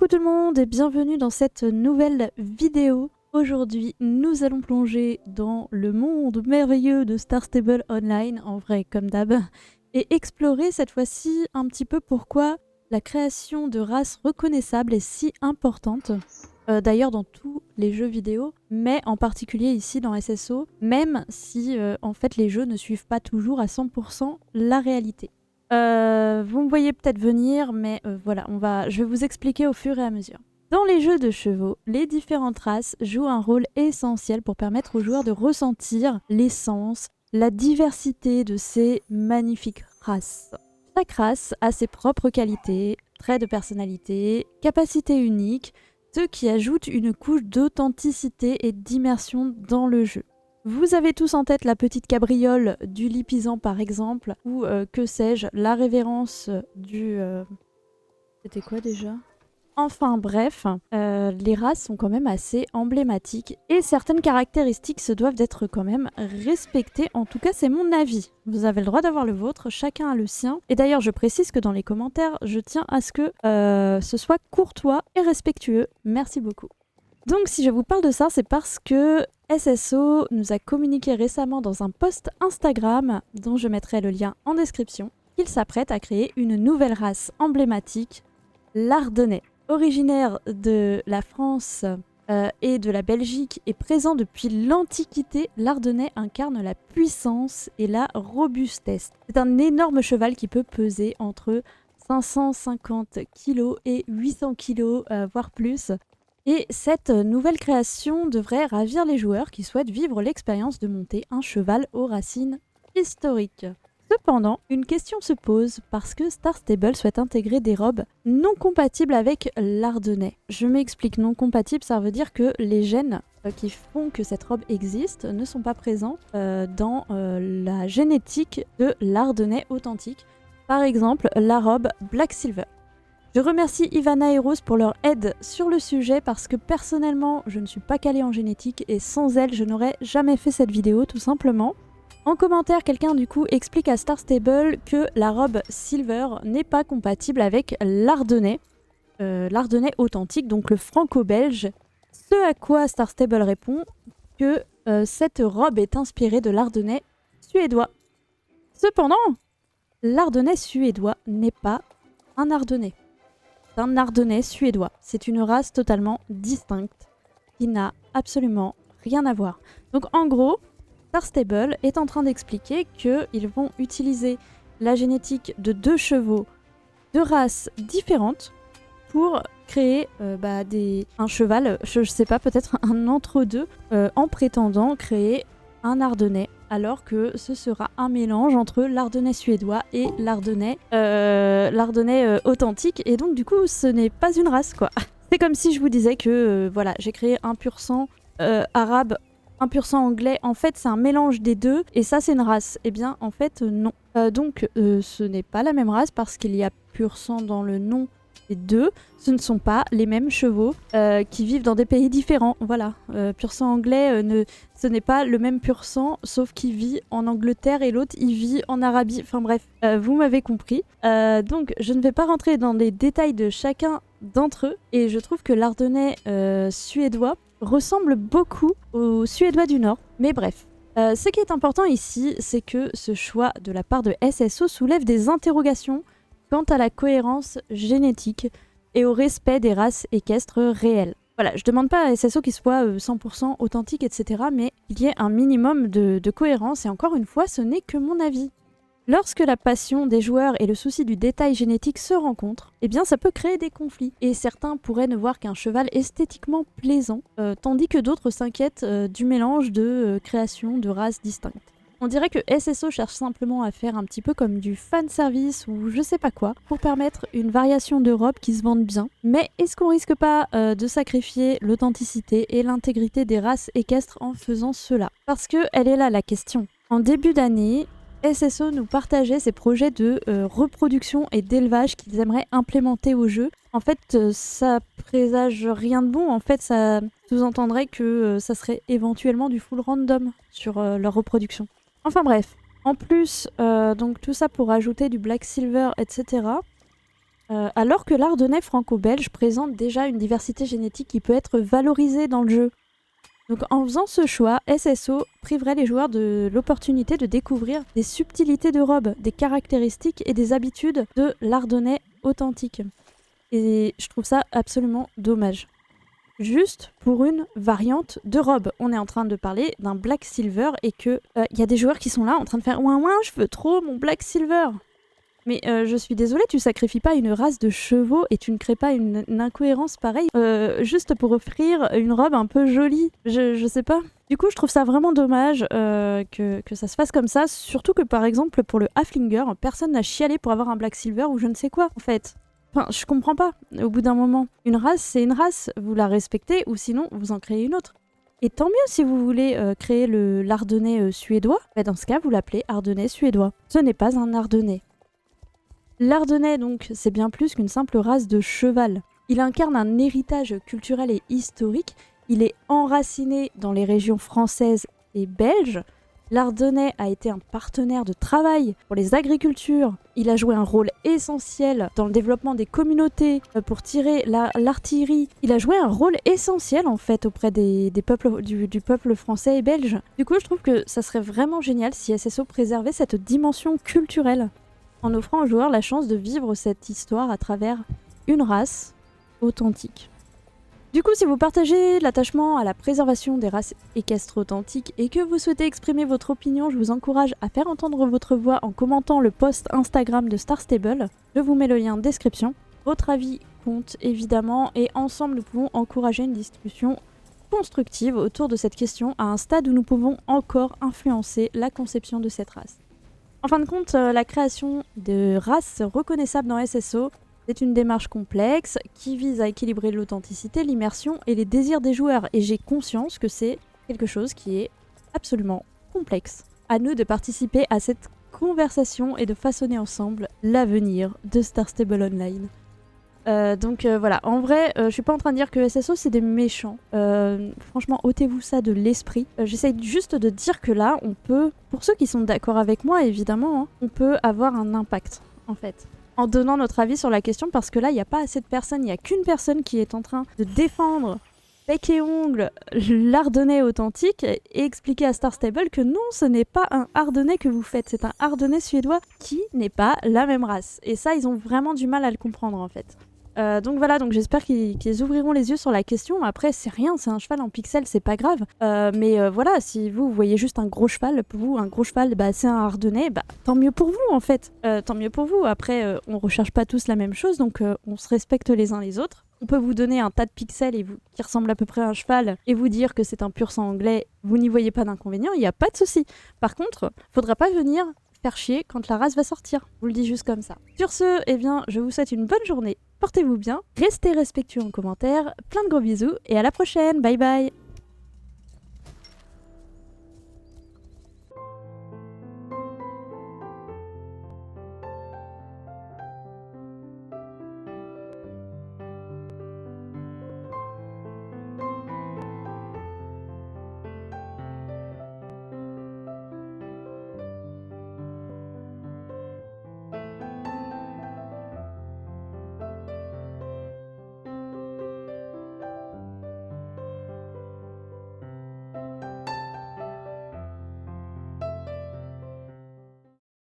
Coucou tout le monde et bienvenue dans cette nouvelle vidéo. Aujourd'hui, nous allons plonger dans le monde merveilleux de Star Stable Online, en vrai comme d'hab, et explorer cette fois-ci un petit peu pourquoi la création de races reconnaissables est si importante. D'ailleurs dans tous les jeux vidéo, mais en particulier ici dans SSO, même si en fait les jeux ne suivent pas toujours à 100% la réalité. Vous me voyez peut-être venir, mais voilà, je vais vous expliquer au fur et à mesure. Dans les jeux de chevaux, les différentes races jouent un rôle essentiel pour permettre aux joueurs de ressentir l'essence, la diversité de ces magnifiques races. Chaque race a ses propres qualités, traits de personnalité, capacités uniques, ce qui ajoute une couche d'authenticité et d'immersion dans le jeu. Vous avez tous en tête la petite cabriole du Lipizzan par exemple, ou que sais-je, la révérence du... C'était quoi déjà ? Enfin bref, les races sont quand même assez emblématiques et certaines caractéristiques se doivent d'être quand même respectées, en tout cas c'est mon avis. Vous avez le droit d'avoir le vôtre, chacun a le sien. Et d'ailleurs je précise que dans les commentaires, je tiens à ce que ce soit courtois et respectueux. Merci beaucoup. Donc si je vous parle de ça, c'est parce que SSO nous a communiqué récemment dans un post Instagram, dont je mettrai le lien en description, qu'il s'apprête à créer une nouvelle race emblématique, l'Ardennais. Originaire de la France et de la Belgique et présent depuis l'Antiquité, l'Ardennais incarne la puissance et la robustesse. C'est un énorme cheval qui peut peser entre 550 kg et 800 kg, voire plus. Et cette nouvelle création devrait ravir les joueurs qui souhaitent vivre l'expérience de monter un cheval aux racines historiques. Cependant, une question se pose parce que Star Stable souhaite intégrer des robes non compatibles avec l'Ardennais. Je m'explique, non compatibles, ça veut dire que les gènes qui font que cette robe existe ne sont pas présents dans la génétique de l'Ardennais authentique. Par exemple, la robe Black Silver. Je remercie Ivana et Rose pour leur aide sur le sujet parce que personnellement, je ne suis pas calée en génétique et sans elles, je n'aurais jamais fait cette vidéo tout simplement. En commentaire, quelqu'un du coup explique à Star Stable que la robe Silver n'est pas compatible avec l'Ardennais, l'Ardennais authentique, donc le franco-belge. Ce à quoi Star Stable répond que cette robe est inspirée de l'Ardennais suédois. Cependant, l'Ardennais suédois n'est pas un Ardennais. C'est un Ardennais suédois. C'est une race totalement distincte qui n'a absolument rien à voir. Donc en gros, Star Stable est en train d'expliquer qu'ils vont utiliser la génétique de deux chevaux de races différentes pour créer un cheval, je sais pas, peut-être un entre-deux, en prétendant créer un Ardennais, alors que ce sera un mélange entre l'Ardennais suédois et l'Ardennais authentique, et donc du coup ce n'est pas une race quoi. C'est comme si je vous disais que voilà, j'ai créé un pur sang arabe, un pur sang anglais, en fait c'est un mélange des deux et ça c'est une race. Eh bien en fait non. Donc ce n'est pas la même race parce qu'il y a pur sang dans le nom des deux. Ce ne sont pas les mêmes chevaux qui vivent dans des pays différents. Voilà, pur sang anglais, ce n'est pas le même pur sang sauf qu'il vit en Angleterre et l'autre il vit en Arabie. Enfin bref, vous m'avez compris. Donc je ne vais pas rentrer dans les détails de chacun d'entre eux et je trouve que l'Ardennais suédois ressemble beaucoup aux Suédois du Nord, mais bref. Ce qui est important ici, c'est que ce choix de la part de SSO soulève des interrogations quant à la cohérence génétique et au respect des races équestres réelles. Voilà, je demande pas à SSO qu'il soit 100% authentique, etc., mais il y ait un minimum de cohérence, et encore une fois, ce n'est que mon avis. Lorsque la passion des joueurs et le souci du détail génétique se rencontrent, eh bien ça peut créer des conflits. Et certains pourraient ne voir qu'un cheval esthétiquement plaisant, tandis que d'autres s'inquiètent du mélange de créations de races distinctes. On dirait que SSO cherche simplement à faire un petit peu comme du fanservice ou je sais pas quoi, pour permettre une variation de robes qui se vendent bien. Mais est-ce qu'on risque pas de sacrifier l'authenticité et l'intégrité des races équestres en faisant cela ? Parce que elle est là la question. En début d'année, SSO nous partageait ses projets de reproduction et d'élevage qu'ils aimeraient implémenter au jeu. En fait, ça présage rien de bon. En fait, ça sous-entendrait que ça serait éventuellement du full random sur leur reproduction. Enfin bref. En plus, donc tout ça pour ajouter du Black Silver, etc. alors que l'Ardennais franco-belge présente déjà une diversité génétique qui peut être valorisée dans le jeu. Donc en faisant ce choix, SSO priverait les joueurs de l'opportunité de découvrir des subtilités de robe, des caractéristiques et des habitudes de l'Ardennais authentique. Et je trouve ça absolument dommage. Juste pour une variante de robe. On est en train de parler d'un Black Silver et que y a des joueurs qui sont là en train de faire « Ouin ouin, je veux trop mon Black Silver !» Mais je suis désolée, tu sacrifies pas une race de chevaux et tu ne crées pas une incohérence pareille juste pour offrir une robe un peu jolie. Je sais pas. Du coup, je trouve ça vraiment dommage que ça se fasse comme ça, surtout que par exemple pour le Halflinger, personne n'a chialé pour avoir un Black Silver ou je ne sais quoi en fait. Enfin, je comprends pas, au bout d'un moment. Une race, c'est une race, vous la respectez ou sinon vous en créez une autre. Et tant mieux si vous voulez créer l'Ardennais suédois, bah dans ce cas vous l'appelez Ardennais suédois. Ce n'est pas un Ardennais. L'Ardennais, donc, c'est bien plus qu'une simple race de cheval. Il incarne un héritage culturel et historique, il est enraciné dans les régions françaises et belges. L'Ardennais a été un partenaire de travail pour les agricultures. Il a joué un rôle essentiel dans le développement des communautés pour tirer l'artillerie. Il a joué un rôle essentiel en fait auprès des peuples, du peuple français et belge. Du coup, je trouve que ça serait vraiment génial si SSO préservait cette dimension culturelle, en offrant aux joueurs la chance de vivre cette histoire à travers une race authentique. Du coup, si vous partagez l'attachement à la préservation des races équestres authentiques et que vous souhaitez exprimer votre opinion, je vous encourage à faire entendre votre voix en commentant le post Instagram de Star Stable. Je vous mets le lien en description. Votre avis compte évidemment et ensemble nous pouvons encourager une discussion constructive autour de cette question à un stade où nous pouvons encore influencer la conception de cette race. En fin de compte, la création de races reconnaissables dans SSO, c'est une démarche complexe qui vise à équilibrer l'authenticité, l'immersion et les désirs des joueurs. Et j'ai conscience que c'est quelque chose qui est absolument complexe. À nous de participer à cette conversation et de façonner ensemble l'avenir de Star Stable Online. Voilà, en vrai, je suis pas en train de dire que SSO c'est des méchants. Franchement, ôtez-vous ça de l'esprit. J'essaye juste de dire que là, on peut, pour ceux qui sont d'accord avec moi évidemment, hein, on peut avoir un impact en fait, en donnant notre avis sur la question, parce que là, il n'y a pas assez de personnes, il n'y a qu'une personne qui est en train de défendre bec et ongle l'Ardennais authentique et expliquer à Star Stable que non, ce n'est pas un Ardennais que vous faites, c'est un Ardennais suédois qui n'est pas la même race. Et ça, ils ont vraiment du mal à le comprendre en fait. Donc voilà, donc j'espère qu'ils ouvriront les yeux sur la question. Après, c'est rien, c'est un cheval en pixels, c'est pas grave. Mais voilà, si vous voyez juste un gros cheval, pour vous, un gros cheval, bah, c'est un Ardennais, bah, tant mieux pour vous en fait. Tant mieux pour vous. Après, on recherche pas tous la même chose, donc on se respecte les uns les autres. On peut vous donner un tas de pixels qui ressemble à peu près à un cheval et vous dire que c'est un pur sang anglais, vous n'y voyez pas d'inconvénient, il n'y a pas de souci. Par contre, faudra pas venir faire chier quand la race va sortir. Je vous le dis juste comme ça. Sur ce, eh bien, je vous souhaite une bonne journée. Portez-vous bien, restez respectueux en commentaire, plein de gros bisous et à la prochaine, bye bye.